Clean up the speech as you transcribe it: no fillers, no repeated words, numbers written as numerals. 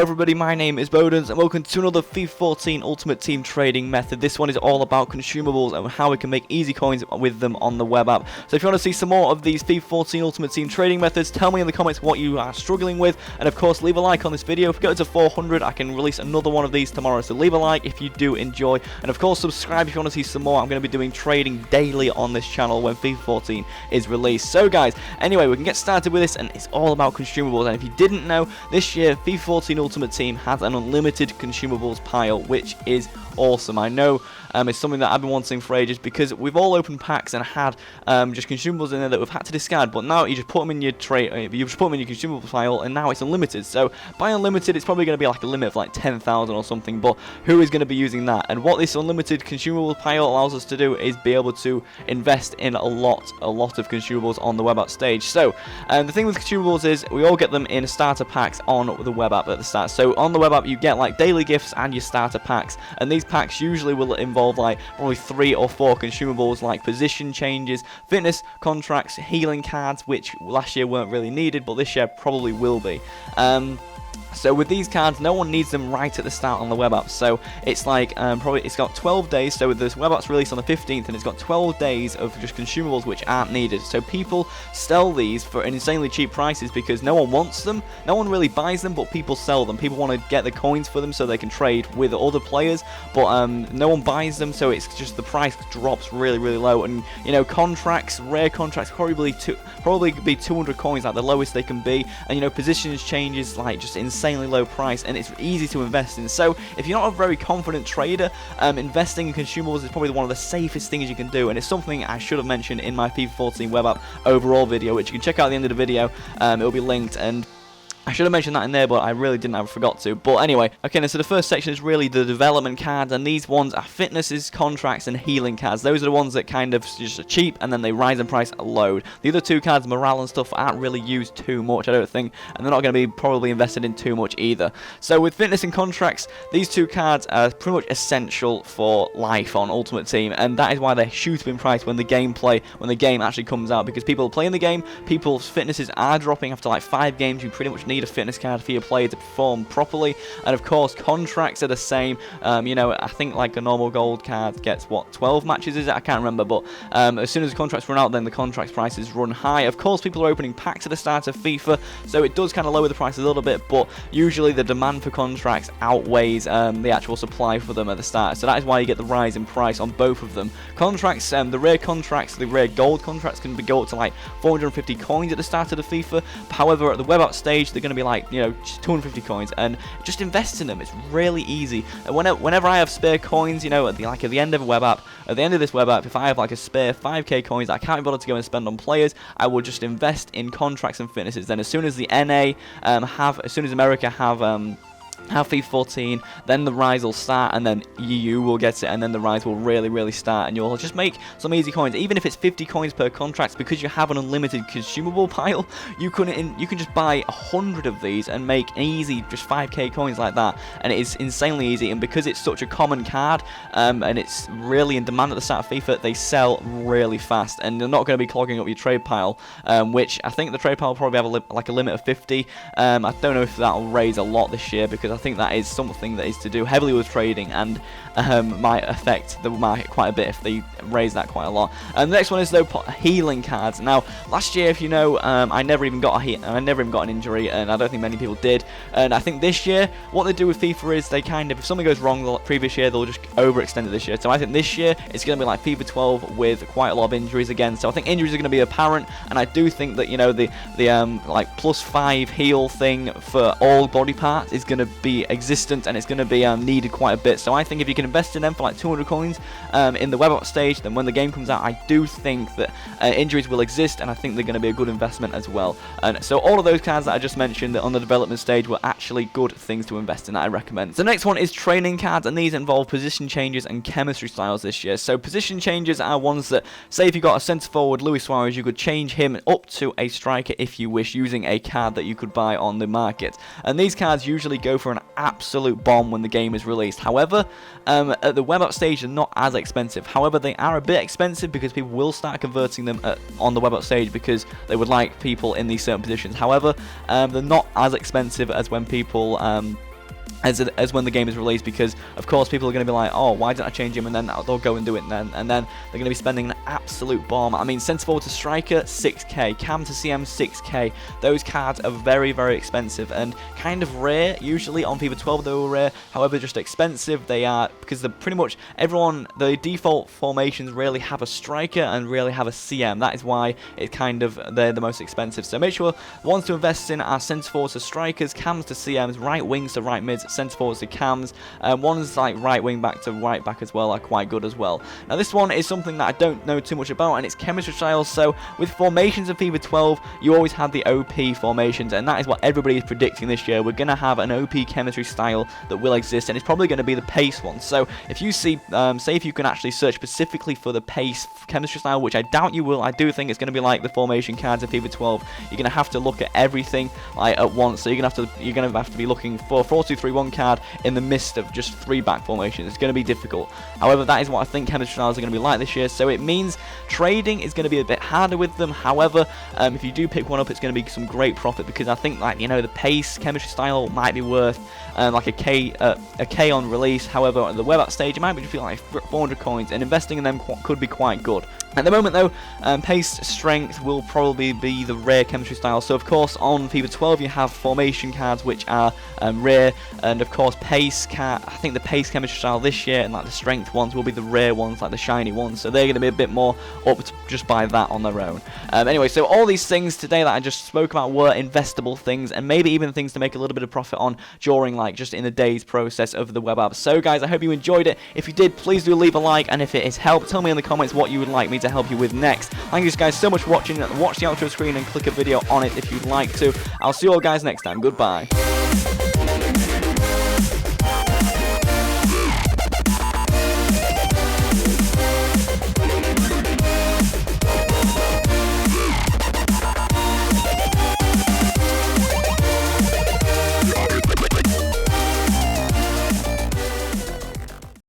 everybody, my name is Bodens and welcome to another FIFA 14 Ultimate Team trading method. This one is all about consumables and how we can make easy coins with them on the web app. So if you want to see some more of these FIFA 14 Ultimate Team trading methods, tell me in the comments what you are struggling with, and of course leave a like on this video. If we get to 400, I can release another one of these tomorrow, so leave a like if you do enjoy, and of course subscribe if you want to see some more. I'm going to be doing trading daily on this channel when FIFA 14 is released. So guys, anyway, we can get started with this, and it's all about consumables. And if you didn't know, this year FIFA 14 Ultimate Team has an unlimited consumables pile, which is awesome. I know it's something that I've been wanting for ages, because we've all opened packs and had just consumables in there that we've had to discard, but now you just put them in your you just put them in your consumables pile, and now it's unlimited. So by unlimited, it's probably going to be like a limit of like 10,000 or something, but who is going to be using that? And what this unlimited consumable pile allows us to do is be able to invest in a lot of consumables on the web app stage. So the thing with consumables is we all get them in starter packs on the web app at the start. So on the web app you get like daily gifts and your starter packs, and these packs usually will involve like probably 3 or 4 consumables like position changes, fitness contracts, healing cards, which last year weren't really needed but this year probably will be. So with these cards, no one needs them right at the start on the web app. So it's like probably it's got 12 days. So this web app's released on the 15th, and it's got 12 days of just consumables which aren't needed. So people sell these for insanely cheap prices because no one wants them. No one really buys them, but people sell them. People want to get the coins for them so they can trade with other players, but no one buys them. So it's just the price drops really low. And you know, contracts, rare contracts, probably be 200 coins, like the lowest they can be. And you know, positions changes like just insanely low price, and it's easy to invest in. So if you're not a very confident trader, investing in consumables is probably one of the safest things you can do, and it's something I should have mentioned in my FIFA 14 web app overall video, which you can check out at the end of the video. It'll be linked, and I should have mentioned that in there, but I really didn't. I forgot to. But anyway, okay, so the first section is really the development cards, and these ones are fitnesses, contracts, and healing cards. Those are the ones that kind of just are cheap, and then they rise in price a load. The other two cards, morale and stuff, aren't really used too much, I don't think, and they're not going to be probably invested in too much either. So with fitness and contracts, these two cards are pretty much essential for life on Ultimate Team, and that is why they shoot up in price when the game actually comes out, because people are playing the game, people's fitnesses are dropping after like 5 games. You pretty much need a fitness card for your player to perform properly. And of course contracts are the same. You know, I think like a normal gold card gets what, 12 matches is it? I can't remember, but as soon as the contracts run out, then the contracts prices run high. Of course people are opening packs at the start of FIFA, so it does kind of lower the prices a little bit, but usually the demand for contracts outweighs the actual supply for them at the start, so that is why you get the rise in price on both of them. Contracts, the rare contracts, the rare gold contracts can go up to like 450 coins at the start of the FIFA. However, at the web app stage they're going to be like, you know, just 250 coins, and just invest in them. It's really easy. And whenever I have spare coins, you know, at the end of a web app, at the end of this web app, if I have like a spare 5k coins that I can't be bothered to go and spend on players, I will just invest in contracts and fitnesses. Then as soon as the NA as soon as America have FIFA 14, then the rise will start, and then EU will get it, and then the rise will really start, and you'll just make some easy coins. Even if it's 50 coins per contract, because you have an unlimited consumable pile, you can just buy 100 of these and make easy just 5k coins like that, and it is insanely easy. And because it's such a common card, and it's really in demand at the start of FIFA, they sell really fast, and they're not going to be clogging up your trade pile, which I think the trade pile will probably have like a limit of 50. I don't know if that will raise a lot this year, because I think that is something that is to do heavily with trading, and might affect the market quite a bit if they raise that quite a lot. And the next one is though healing cards. Now last year, if you know, I never even got an injury, and I don't think many people did. And I think this year what they do with FIFA is they kind of, if something goes wrong the previous year, they'll just overextend it this year. So I think this year it's going to be like FIFA 12 with quite a lot of injuries again. So I think injuries are going to be apparent, and I do think that, you know, the like +5 heal thing for all body parts is going to be existent, and it's going to be needed quite a bit. So I think if you can invest in them for like 200 coins in the web app stage, then when the game comes out, I do think that injuries will exist, and I think they're going to be a good investment as well. And so all of those cards that I just mentioned that on the development stage were actually good things to invest in that I recommend. So the next one is training cards, and these involve position changes and chemistry styles this year. So position changes are ones that, say if you got a centre forward Luis Suarez, you could change him up to a striker if you wish, using a card that you could buy on the market. And these cards usually go for an absolute bomb when the game is released. However, at the web app stage they're not as expensive. However, they are a bit expensive because people will start converting them on the web app stage because they would like people in these certain positions. However, they're not as expensive as when people as when the game is released, because of course people are going to be like, oh, why didn't I change him, and then they'll go and do it, and then they're going to be spending an absolute bomb. I mean, centre forward to striker, 6k, cam to CM, 6k. Those cards are very, very expensive and kind of rare. Usually on FIFA 12 they were rare, however just expensive they are, because they're pretty much everyone, the default formations really have a striker and really have a CM. That is why it's kind of, they're the most expensive. So make sure the ones to invest in are centre forwards to strikers, cams to CMs, right wings to right mids, centre forwards to cams. Ones like right wing back to right back as well are quite good as well. Now this one is something that I don't know too much about, and it's chemistry styles. So with formations of FIFA 12, you always have the OP formations, and that is what everybody is predicting this year. We're going to have an OP chemistry style that will exist, and it's probably going to be the pace one. So if you see, say if you can actually search specifically for the pace chemistry style, which I doubt you will, I do think it's going to be like the formation cards of FIFA 12. You're going to have to look at everything like at once. So you're going to have to be looking for a 4-2-3-1 card in the midst of just 3 back formations. It's going to be difficult. However, that is what I think chemistry styles are going to be like this year, so it means trading is going to be a bit harder with them. However, if you do pick one up, it's going to be some great profit, because I think, like, you know, the pace chemistry style might be worth like a K on release. However, at the web app stage, it might be just feel like 400 coins, and investing in them could be quite good. At the moment though, pace strength will probably be the rare chemistry style. So of course on FIFA 12 you have formation cards which are rare, and of course pace I think the pace chemistry style this year and like the strength ones will be the rare ones, like the shiny ones, so they're going to be a bit more up to just by that on their own. Anyway, so all these things today that I just spoke about were investable things, and maybe even things to make a little bit of profit on during, like, just in the day's process of the web app. So guys, I hope you enjoyed it. If you did, please do leave a like, and if it has helped, tell me in the comments what you would like me to help you with next. Thank you guys so much for watching. Watch the outro screen and click a video on it if you'd like to. I'll see you all guys next time. Goodbye.